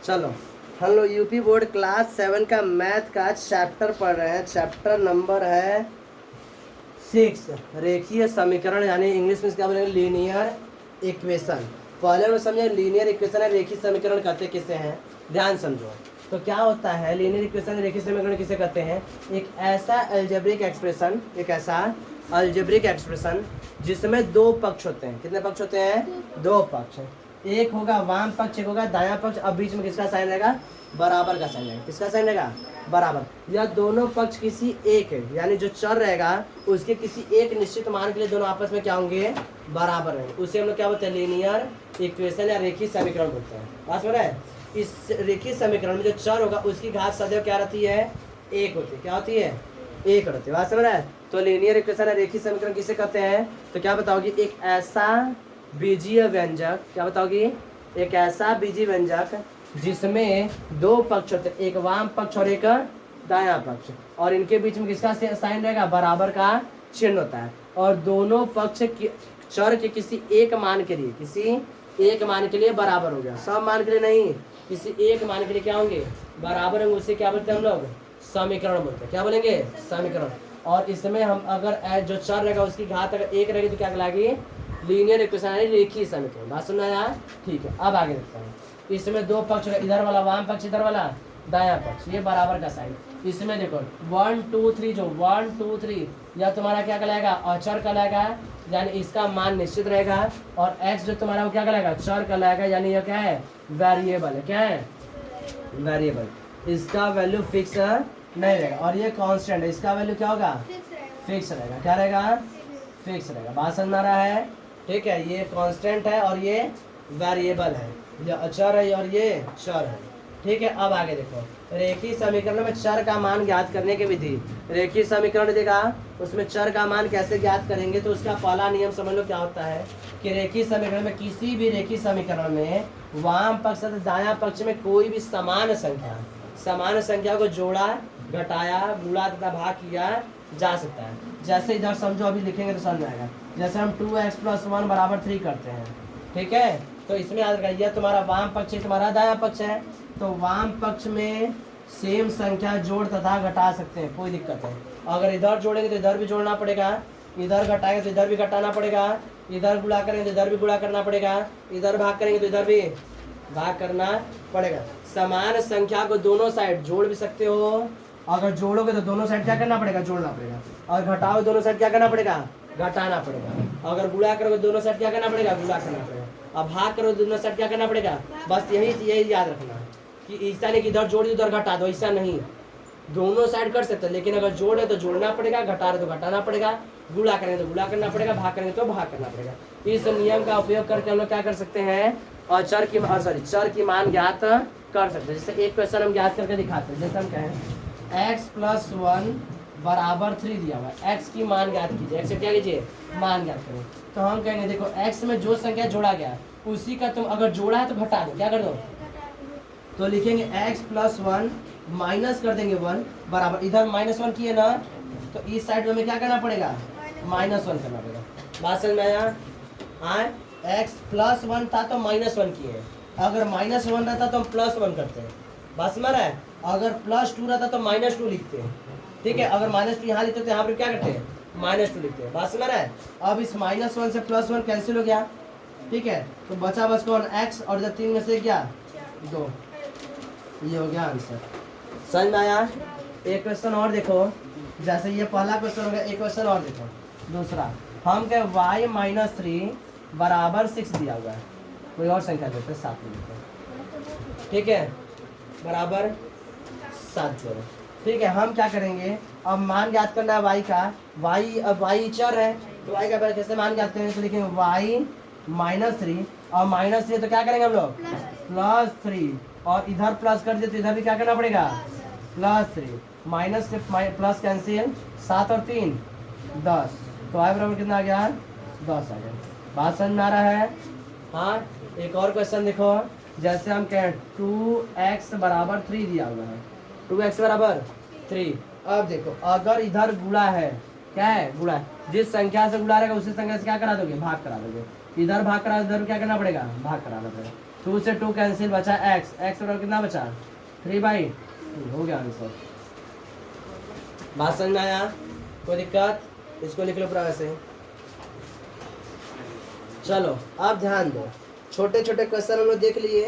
चलो हम लोग यूपी बोर्ड क्लास 7 का मैथ का चैप्टर पढ़ रहे हैं। चैप्टर नंबर है 6, रेखीय समीकरण, यानी इंग्लिश में क्या बोलेंगे, लीनियर इक्वेशन। पहले हम समझे लीनियर इक्वेशन है रेखीय समीकरण कहते किसे हैं, ध्यान समझो। तो क्या होता है लीनियर इक्वेशन रेखीय समीकरण किसे कहते हैं, एक ऐसा अलजेब्रिक एक्सप्रेशन, एक ऐसा अलजेब्रिक एक्सप्रेशन जिसमें दो पक्ष होते हैं। कितने पक्ष होते हैं, दो पक्ष। एक होगा वाम पक्ष, एक होगा दायां पक्ष। अब बीच में किसका साइन रहेगा, बराबर का साइन रहेगा। किसका साइन रहेगा, बराबर। यह दोनों पक्ष किसी एक, यानी जो चर रहेगा उसके किसी एक निश्चित मान के लिए दोनों आपस में क्या होंगे, बराबर रहेंगे। उसे हम लोग क्या बोलते हैं, लीनियर इक्वेशन या रेखीय समीकरण बोलते हैं। बात समझ रहे हैं। इस रेखीय समीकरण में जो चर होगा उसकी घात सदैव क्या रहती है, एक होती है। क्या होती है, एक रहती है। बात समझ रहे हैं। तो लीनियर इक्वेशन या रेखीय समीकरण किसे कहते हैं, तो क्या बताओगी, एक ऐसा बीजीय व्यंजक, क्या बताओगी, एक ऐसा बीजीय व्यंजक जिसमें दो पक्ष होते हैं, एक वाम पक्ष और एक दायां पक्ष, और इनके बीच में किसका साइन रहेगा, बराबर का चिन्ह होता है। और दोनों पक्ष चर के किसी एक मान के लिए, किसी एक मान के लिए बराबर हो गया, सब मान के लिए नहीं, किसी एक मान के लिए क्या होंगे, बराबर होंगे। उसे क्या बोलते हैं हम लोग, समीकरण बोलते हैं। क्या बोलेंगे, समीकरण। और इसमें हम अगर जो चर रहेगा उसकी घात अगर एक रहेगी तो क्या कहलाएगी, लीनियर इक्वेशन यानी रेखीय समीकरण। बात सुनना यार, ठीक है। अब आगे देखते हैं। इसमें दो पक्ष, इधर वाला वाम पक्ष, इधर वाला दायां पक्ष, ये बराबर का साइन। इसमें देखो 1 2 3, जो 1 2 3 यह तुम्हारा क्या कहलाएगा, अचर कहलाएगा, यानी इसका मान निश्चित रहेगा। और x जो तुम्हारा वो क्या कहलाएगा, चर कहलाएगा, यानी यह क्या है, वेरिएबल है। क्या है, वेरिएबल। इसका वैल्यू फिक्स नहीं रहेगा। और ये कांस्टेंट है, इसका वैल्यू क्या होगा, फिक्स रहेगा। क्या रहेगा, फिक्स रहेगा। बात समझ में आ रहा है, ठीक है। ये कांस्टेंट है और ये वेरिएबल है, ये अचर है और ये चर है, ठीक है। अब आगे देखो, रेखीय समीकरण में चर का मान ज्ञात करने की विधि। रेखीय समीकरण देगा, उसमें चर का मान कैसे ज्ञात करेंगे, तो उसका पहला नियम समझ लो क्या होता है कि रेखीय समीकरण में, किसी भी रेखीय समीकरण में वाम पक्ष तथा दायां पक्ष में कोई भी समान संख्या को जोड़ा, घटाया, गुणा तथा भाग किया जा सकता है। जैसे इधर समझो, अभी लिखेंगे तो समझ आएगा। जैसे हम 2x + 1 = 3 करते हैं, ठीक है। तो इसमें याद रखिए, यह तुम्हारा वाम पक्ष है, तुम्हारा दायां पक्ष है। तो वाम पक्ष में सेम संख्या जोड़ तथा घटा सकते हैं, कोई दिक्कत है। अगर इधर जोड़ेंगे तो इधर भी जोड़ना पड़ेगा, इधर घटाएंगे तो इधर भी घटाना पड़ेगा, इधर गुणा करेंगे तो इधर भी गुणा करना पड़ेगा, इधर भाग करेंगे तो इधर भी भाग करना पड़ेगा। समान संख्या को दोनों साइड जोड़ भी सकते हो। अगर जोड़ोगे तो दोनों साइड क्या करना पड़ेगा, जोड़ना पड़ेगा। और घटाओ दोनों साइड क्या करना पड़ेगा, घटाना पड़ेगा। अगर गुणा करोगे दोनों साइड क्या करना पड़ेगा, गुणा करना पड़ेगा। अब भाग करो दोनों साइड क्या करना पड़ेगा। बस यही याद रखना है कि ऐसा नहीं कि इधर जोड़ी उधर घटा दो, ऐसा नहीं। दोनों साइड कर सकते हैं, लेकिन अगर जोड़े तो जोड़ना पड़ेगा, घटा रहे तो घटाना पड़ेगा, गुणा करेंगे तो गुणा करना पड़ेगा, भाग करेंगे तो भाग करना पड़ेगा। इस नियम का उपयोग करके हम लोग क्या कर सकते हैं, और चर की मान ज्ञात कर सकते हैं। जैसे एक क्वेश्चन हम ज्ञात करके दिखाते हैं। जैसे हम कहें x + 1 = 3 दिया हुआ है, x की मान ज्ञात कीजिए। x से क्या कीजिए, मान ज्ञात करें। तो हम कहेंगे देखो, x में जो संख्या जोड़ा गया उसी का तुम अगर जोड़ा है तो घटा दो। क्या कर दो, तो लिखेंगे x + 1 माइनस कर देंगे 1 बराबर, इधर -1 किए ना, तो इस साइड में हमें क्या करना पड़ेगा, -1 करना पड़ेगा। बात समझ में आया। हाँ, x + 1 था तो -1 किए, अगर -1 रहता तो हम +1 करते हैं। बात समझ रहा है। अगर +2 रहता तो -2 लिखते हैं, ठीक है। अगर -2 यहाँ लिखते तो यहाँ पर क्या करते हैं, -2 लिखते हैं। बात समझ रहा है। अब इस -1 से +1 कैंसिल हो गया, ठीक है। तो बचा बस कौन, x, और इधर 3 में से क्या, 2। ये हो गया आंसर। समझ में आया। एक क्वेश्चन और देखो, जैसे ये पहला क्वेश्चन हो गया। एक क्वेश्चन और देखो, दूसरा। हम कहे y - 3 = 6 दिया हुआ है। कोई और संख्या देते हैं, 7 देते हैं, ठीक है, बराबर 7 जोड़ो, ठीक है। हम क्या करेंगे, अब मान ज्ञात करना है y का। अब y चर है, तो y का कैसे मान ज्ञात करेंगे, तो लिखेंगे y - 3, और -3 तो क्या करेंगे हम लोग, +3, और इधर प्लस कर दिए तो इधर भी क्या करना पड़ेगा, +3, माइनस से प्लस कैंसिल, 7 और 3 10, तो y बराबर कितना आ गया, 10 आ गया। बात समझ में आ रहा है। हाँ, एक और क्वेश्चन देखो। जैसे हम कहें 2x = 3 दिया हुआ है, 2x = 3। अब देखो, अगर इधर गुणा है, क्या है, गुणा, जिस संख्या से गुणा रहेगा उसी संख्या से क्या करा दोगे, भाग करा दोगे। इधर भाग करा, इधर क्या करना पड़ेगा, भाग कराना पड़ेगा। 2 से 2 कैंसिल, बचा x, x बराबर कितना बचा 3/2 हो गया आंसर। बात समझ में आया? कोई दिक्कत? इसको लिख लो पूरा वैसे। चलो अब ध्यान दो, छोटे छोटे क्वेश्चन हम लोग देख लिए,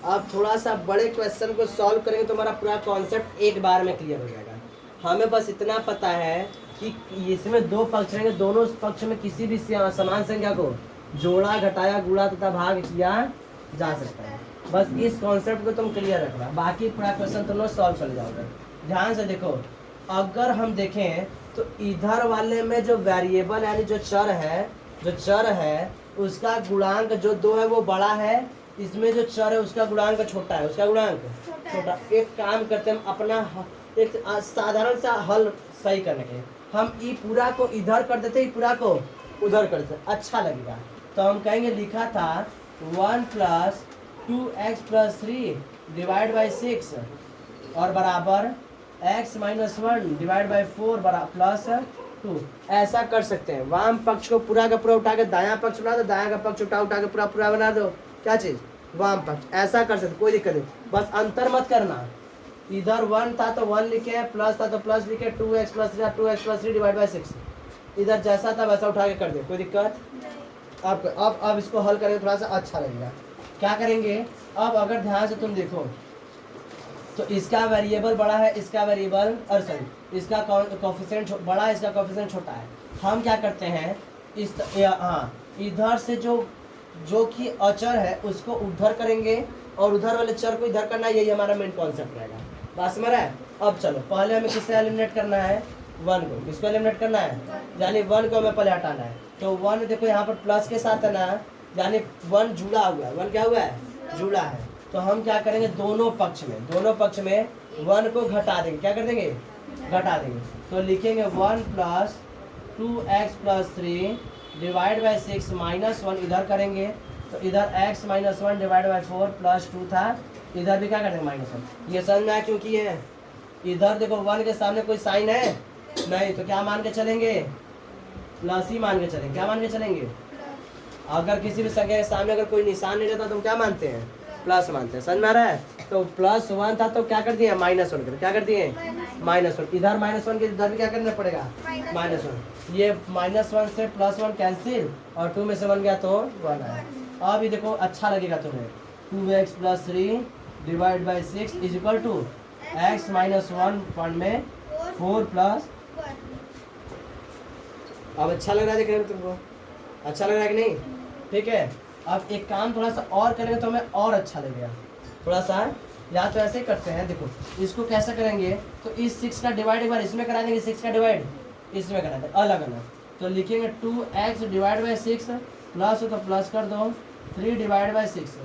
अब थोड़ा सा बड़े क्वेश्चन को सॉल्व करेंगे तो हमारा पूरा कॉन्सेप्ट एक बार में क्लियर हो जाएगा। हमें बस इतना पता है कि इसमें दो पक्ष रहेंगे, दोनों पक्ष में किसी भी समान संख्या को जोड़ा, घटाया, गुणा तथा भाग किया जा सकता है। बस इस कॉन्सेप्ट को तुम क्लियर रखना, बाकी पूरा क्वेश्चन तुम लोग सॉल्व कर जाओगे। ध्यान से देखो, अगर हम देखें तो इधर वाले में जो वेरिएबल यानी जो चर है उसका गुणांक जो 2 है वो बड़ा है, इसमें जो चर है उसका गुणांक छोटा है, उसका गुणांक छोटा। एक काम करते हैं, हम अपना एक साधारण सा हल सही करने के हम ई पूरा को इधर कर देते, पूरा को उधर कर देते, अच्छा लगेगा। तो हम कहेंगे लिखा था 1 + 2x + 3 डिवाइड बाई 6 और बराबर x - 1 डिवाइड बाई 4 प्लस 2। ऐसा कर सकते हैं, वाम पक्ष को पूरा का पूरा उठा के दायां पक्ष बना दो, दायां का पक्ष उठा के पूरा पूरा बना दो, क्या चीज़ वाम पक्ष। ऐसा कर सकते, कोई दिक्कत नहीं, बस अंतर मत करना। इधर 1 था तो 1 लिखे, प्लस था तो प्लस लिखे, 2x + 3 2x + 3 डिवाइड बाई 6, इधर जैसा था वैसा उठा के कर दे, कोई दिक्कत? अब इसको हल करेंगे थोड़ा सा अच्छा लगेगा। क्या करेंगे अब, अगर ध्यान से तुम देखो तो इसका वेरिएबल बड़ा है, इसका वेरिएबल इसका कोफिशिएंट बड़ा है, इसका कोफिशिएंट छोटा है। हम क्या करते हैं, इस इधर से जो कि अचर है उसको उधर करेंगे और उधर वाले चर को इधर करना, यही हमारा मेन कॉन्सेप्ट रहेगा। बात समझ रहा है? अब चलो पहले हमें किससे एलिमिनेट करना है, 1 को। किसको एलिमिनेट करना है, यानी 1 को हमें पहले हटाना है। तो 1 देखो यहाँ पर प्लस के साथ है ना, यानी 1 जुड़ा हुआ है, 1 क्या हुआ है, जुड़ा है। तो हम क्या करेंगे, दोनों पक्ष में 1 को घटा देंगे, क्या कर देंगे, घटा देंगे। तो लिखेंगे 1 + 2x + 3 डिवाइड बाई 6 -1 इधर करेंगे, तो इधर x - 1 डिवाइड बाई 4 प्लस 2 था, इधर भी क्या कर देंगे -1। ये समझ में आया क्यों किए हैं? इधर देखो 1 के सामने कोई साइन है नहीं, तो क्या मान के चलेंगे, प्लस ही मान के चलेंगे। क्या मान के चलेंगे? अगर किसी भी संख्या के सामने अगर कोई निशान नहीं रहता तो हम क्या मानते हैं, प्लस मानते हैं। समझ में आ रहा है? तो +1 था तो क्या कर दिए, -1 कर, क्या कर दिए, -1। इधर -1 के इधर भी क्या करना पड़ेगा, -1। ये -1 से +1 कैंसिल और 2 में से 1 गया तो 1 आया। अब ये देखो अच्छा लगेगा तुम्हें, 2x + 3 divide by 6 = x - 1 point में 4 प्लस। अब अच्छा लग रहा है देखने में तुमको, अच्छा लग रहा है कि नहीं? ठीक है, अब एक काम थोड़ा सा और करेंगे तो हमें और अच्छा लगेगा थोड़ा सा। या तो ऐसे करते हैं, देखो इसको कैसे करेंगे, तो इस 6 का डिवाइड एक बार इसमें करा देंगे, 6 का डिवाइड इसमें करा देंगे अलग अलग। तो लिखेंगे 2x डिवाइड बाई 6 प्लस हो तो प्लस कर दो, 3 डिवाइड बाई 6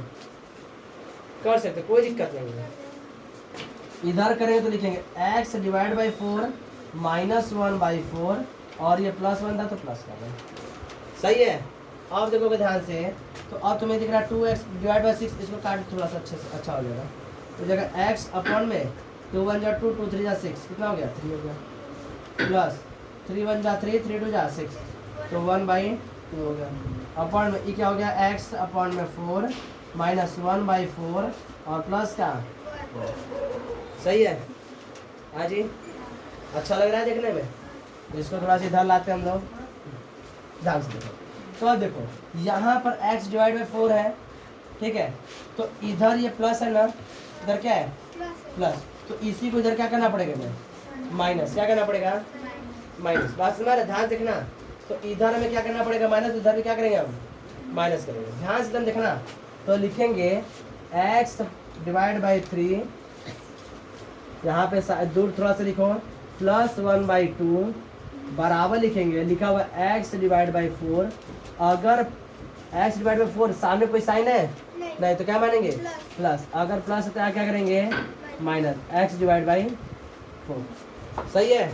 कर सकते, कोई दिक्कत नहीं है। इधर करेंगे तो लिखेंगे x डिवाइड बाई 4 -1/4 और ये +1 था तो प्लस कर दें, सही है। अब देखोगे ध्यान से तो अब तुम्हें दिख रहा है 2x डिवाइड बाई 6, इसको काट थोड़ा सा अच्छे से अच्छा हो जाएगा। तो जगह x अपॉन में 2 × 1 = 2 2 × 3 = 6 कितना हो गया, 3 हो गया, प्लस 3 × 1 = 3 3 × 2 = 6 तो 1/2 हो गया। अपॉन में ये क्या हो गया, x अपॉन में 4 -1/4 और प्लस का 4। सही है? हाँ जी, अच्छा लग रहा है देखने में? तो इसको थोड़ा सा इधर लाते हैं हम लोग, ध्यान से देखो। तो अब देखो यहाँ पर x डिवाइड बाई 4 है, ठीक है, तो इधर ये प्लस है ना, इधर क्या है, प्लस। तो इसी को इधर क्या करना पड़ेगा, मैं माइनस, क्या करना पड़ेगा, माइनस। बात समझ, ध्यान देखना। तो इधर हमें क्या करना पड़ेगा, माइनस, उधर भी क्या करेंगे हम, माइनस करेंगे। ध्यान से एकदम देखना। तो लिखेंगे x डिवाइड बाई 3, यहाँ पे दूर थोड़ा सा लिखो, +1/2 बराबर लिखेंगे, लिखा हुआ x डिवाइड बाई 4। अगर x डिवाइड बाई 4 सामने कोई साइन है नहीं तो क्या मानेंगे, प्लस। अगर प्लस है तो क्या करेंगे, माइनस x डिवाइड बाई 4। सही है?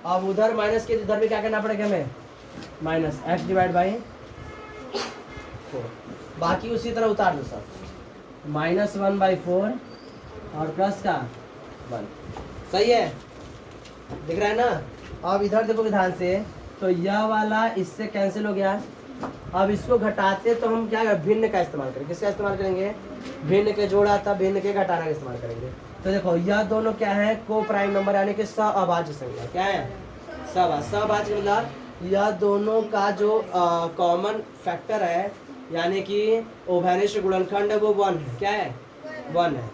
अब उधर माइनस के इधर भी क्या करना पड़ेगा हमें, माइनस x डिवाइड बाई 4। बाकी उसी तरह उतार दो सब, -1/4 और प्लस का 1। सही है? दिख रहा है ना? अब इधर देखो ध्यान से, तो यह वाला इससे कैंसिल हो गया, अब इसको घटाते तो हम क्या भिन्न का इस्तेमाल करेंगे। किसका इस्तेमाल करेंगे? भिन्न के जोड़ा था भिन्न के घटाना का इस्तेमाल करेंगे। तो देखो यह दोनों क्या है? को प्राइम नंबर यानी कि सहअभाज्य संख्या। क्या है? सहअभाज्य मतलब यह दोनों का जो कॉमन फैक्टर है यानी कि उभयनिष्ठ गुणनखंड है वो 1 है। क्या है? 1 है।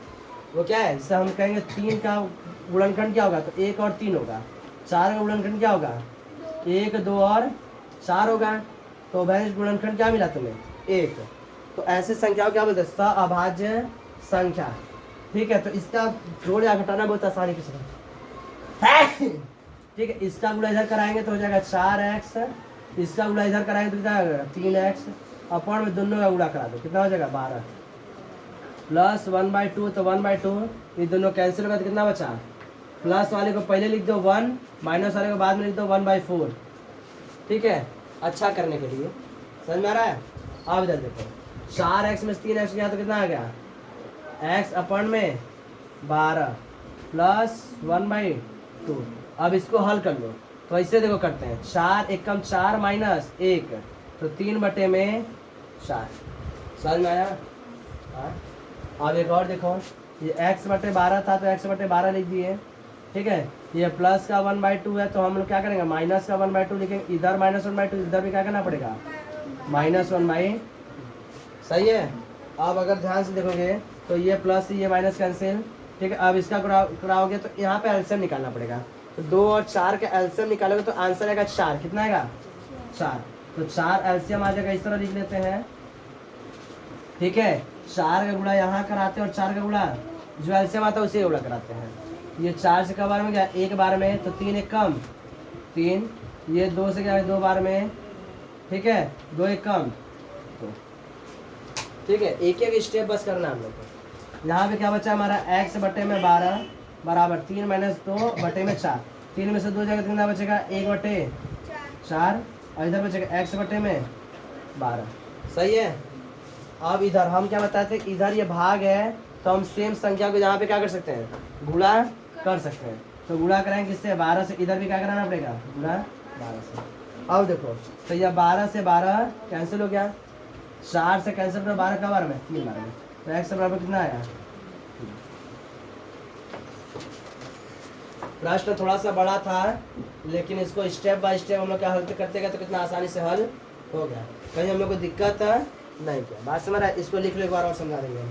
वो क्या है? जैसे हम कहेंगे 3 का गुणनखंड क्या होगा? तो 1 और 3 होगा। 4 का गुणनखंड क्या होगा? 1, 2 और 4 होगा। तो उभयनिष्ठ गुणनखंड क्या मिला तुम्हें? 1। तो ऐसे संख्याओं क्या बोलते हैं? सहअभाज्य संख्या। ठीक है, तो इसका जोड़ या घटाना बहुत आसानी से ठीक है। इसका गुणा इधर कराएंगे तो हो जाएगा 4x, इसका गुणा इधर कराएंगे तो कितना होगा? 3x, अपॉन में दोनों का गुणा करा दो, कितना हो जाएगा? 12 प्लस 1/2, तो 1/2 ये दोनों कैंसिल होगा तो कितना बचा? प्लस वाले को पहले लिख दो 1, माइनस वाले को बाद में लिख दो 1/4। ठीक है, अच्छा करने के लिए। समझ में आ रहा है? अब इधर देखो 4x में 3x गया तो कितना आ गया? x अपॉन में 12 प्लस 1/2। अब इसको हल कर लो तो ऐसे देखो करते हैं 4 एकम 4 माइनस 1 तो 3/4। समझ में आया? अब एक और देखो, ये x/12 था तो x/12 लिख दिए। ठीक है, ये प्लस का 1/2 है तो हम लोग क्या करेंगे? माइनस का 1/2 लिखेंगे। इधर -1/2, इधर भी क्या करना पड़ेगा? -1/2। सही है। अब अगर ध्यान से देखोगे तो ये प्लस ये माइनस कैंसिल। ठीक है, अब इसका कराओगे तो यहाँ पे एलसीएम निकालना पड़ेगा। तो 2 और 4 का एलसीएम निकालोगे तो आंसर आएगा 4। कितना आएगा? 4। तो 4 एलसीएम आ जाएगा। इस तरह लिख लेते हैं। ठीक है, 4 का गुणा यहाँ कराते हैं और 4 का गुणा जो एलसीएम आता है उसे गुणा कराते हैं। ये 4 से कब बार में गया? 1 बार में, तो 3 1 कम 3। ये 2 से क्या है? 2 बार में। ठीक है, 2 1 कम 2। ठीक है, एक एक स्टेप बस करना हम लोग को। यहाँ पे क्या बचा हमारा? x/12 बराबर 3 - 2/4। 3 में से 2 जगह कितना बचेगा? 1/4 और इधर बचेगा x/12। सही है। अब इधर हम क्या बताते हैं? इधर ये भाग है तो हम सेम संख्या को यहाँ पे क्या कर सकते हैं? गुणा कर सकते हैं। तो गुणा कराएंगे किससे? 12 से। इधर भी क्या कराना पड़ेगा? गुणा 12 से। अब देखो तो यह 12 से 12 कैंसिल हो गया। 4 से कैंसिल कर 12 का बार में 3 बार में, तो x बराबर कितना आया? प्रश्न थोड़ा सा बड़ा था लेकिन इसको स्टेप बाय स्टेप हम लोग क्या हल करते गए तो कितना आसानी से हल हो गया। कहीं हम लोग को दिक्कत नहीं किया। बात समझ रहा है? इसको लिख लो एक बार और समझा देंगे।